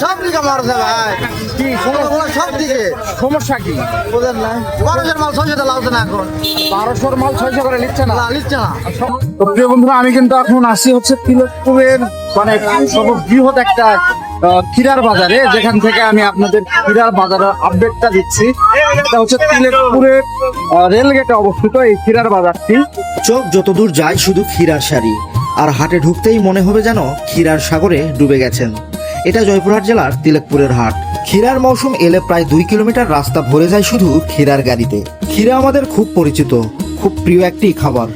সব দিকে মারছে ভাই, কি সব দিকে সমস্যা কি? ওদের না 1200 মাল 600 লাগছে না এখন, 1200 মাল 600 করে নিচ্ছে না। নিচ্ছে না। তো প্রিয় বন্ধুরা, আমি কিন্তু এখন আসি হচ্ছে তিলকপুরের মানে সর্ববৃহৎ একটা ক্ষীরার বাজারে, যেখান থেকে আমি আপনাদের ক্ষীরার বাজারের আপডেটটা দিচ্ছি। এটা হচ্ছে তিলকপুরের রেলগেটে অবস্থিত এই ক্ষীরার বাজারটি। চোখ যতদূর যায় শুধু ক্ষীরার শাড়ি, আর হাটে ঢুকতেই মনে হবে যেন ক্ষীরার সাগরে ডুবে গেছেন। এটা জয়পুরহাট জেলার তিলকপুরের হাট। ক্ষীরার মৌসুম এলে প্রায় 2 কিলোমিটার রাস্তা ভরে যায় শুধু ক্ষীরার গাড়িতে। ক্ষীরা আমাদের খুব পরিচিত, খুব প্রিয় একটি খাবার।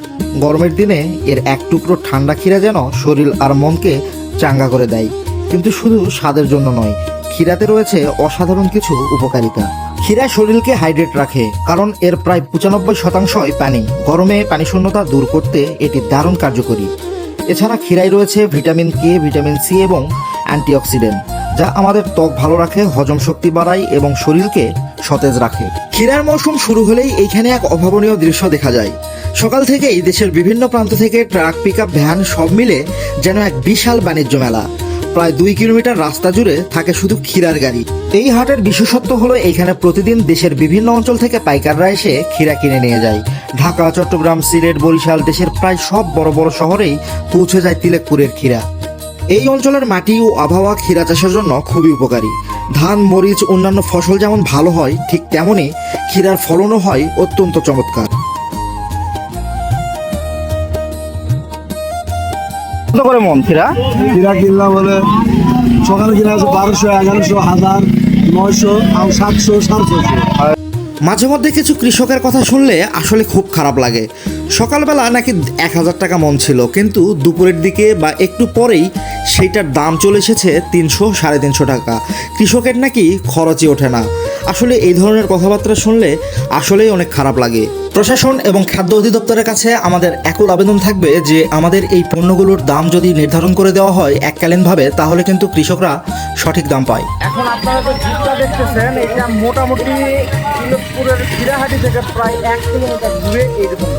গরমের দিনে এর এক টুকরো ঠান্ডা ক্ষীরা যেন শরীর আর মনকে চাঙ্গা করে দেয়। কিন্তু শুধু স্বাদের জন্য নয়, ক্ষীরাতে রয়েছে অসাধারণ কিছু উপকারিতা। ক্ষীরা শরীরকে হাইড্রেট রাখে, কারণ এর প্রায় 95% পানি। গরমে পানি শূন্যতা দূর করতে এটি দারুণ কার্যকরী। এছাড়া ক্ষীরায় রয়েছে ভিটামিন কে, ভিটামিন সি এবং অ্যান্টিঅক্সিডেন্ট, যা আমাদের ত্বক ভালো রাখে, হজম শক্তি বাড়ায় এবং শরীরকে সতেজ রাখে। ক্ষীরার মৌসুম শুরু হলেই এইখানে এক অভাবনীয় দৃশ্য দেখা যায়। সকাল থেকেই দেশের বিভিন্ন প্রান্ত থেকে ট্রাক, পিকআপ, ভ্যান সব মিলে যেন এক বিশাল বাণিজ্য মেলা। প্রায় 2 কিলোমিটার রাস্তা জুড়ে থাকে শুধু ক্ষীরার গাড়ি। এই হাটের বিশেষত্ব হলো এইখানে প্রতিদিন দেশের বিভিন্ন অঞ্চল থেকে পাইকাররা এসে ক্ষীরা কিনে নিয়ে যায়। ঢাকা, চট্টগ্রাম, সিলেট, বরিশাল, দেশের প্রায় সব বড় বড় শহরেই পৌঁছে যায় তিলকপুরের ক্ষীরা। এই অঞ্চলের মাটি ও আবহাওয়া ক্ষীরা চাষের জন্য খুবই উপকারী। ধান, মরিচ, অন্যান্য ফসল যেমন ভালো হয়, ঠিক তেমনই ক্ষীরার ফলনও হয় অত্যন্ত চমৎকার। কত করে মন ক্ষীরা? ক্ষীরা কিনলাম বলে সকালে কিনা আছে 1200, 1100, 1000, 900 আর 700, 750। মাঝে মধ্যে কিছু কৃষকের কথা শুনলে আসলে খুব খারাপ লাগে। সকালবেলা নাকি 1000 টাকা মন ছিল, কিন্তু দুপুরের দিকে বা একটু পরেই সেইটার দাম চলে এসেছে 300, 350 টাকা। কৃষকের নাকি খরচই ওঠে না। আসলে এই ধরনের কথাবার্তা শুনলে আসলেই অনেক খারাপ লাগে। প্রশাসন এবং খাদ্য অধিদপ্তরের কাছে আমাদের একল আবেদন থাকবে যে আমাদের এই পণ্যগুলোর দাম যদি নির্ধারণ করে দেওয়া হয় এককালীনভাবে, তাহলে কিন্তু কৃষকরা সঠিক দাম পায়। এখন আপনারা তো জিপটা দেখতেছেন, এটা মোটামুটি তিলকপুরের ক্ষীরাহাটি থেকে প্রায় 1 কিলোমিটার দূরে এইরকম।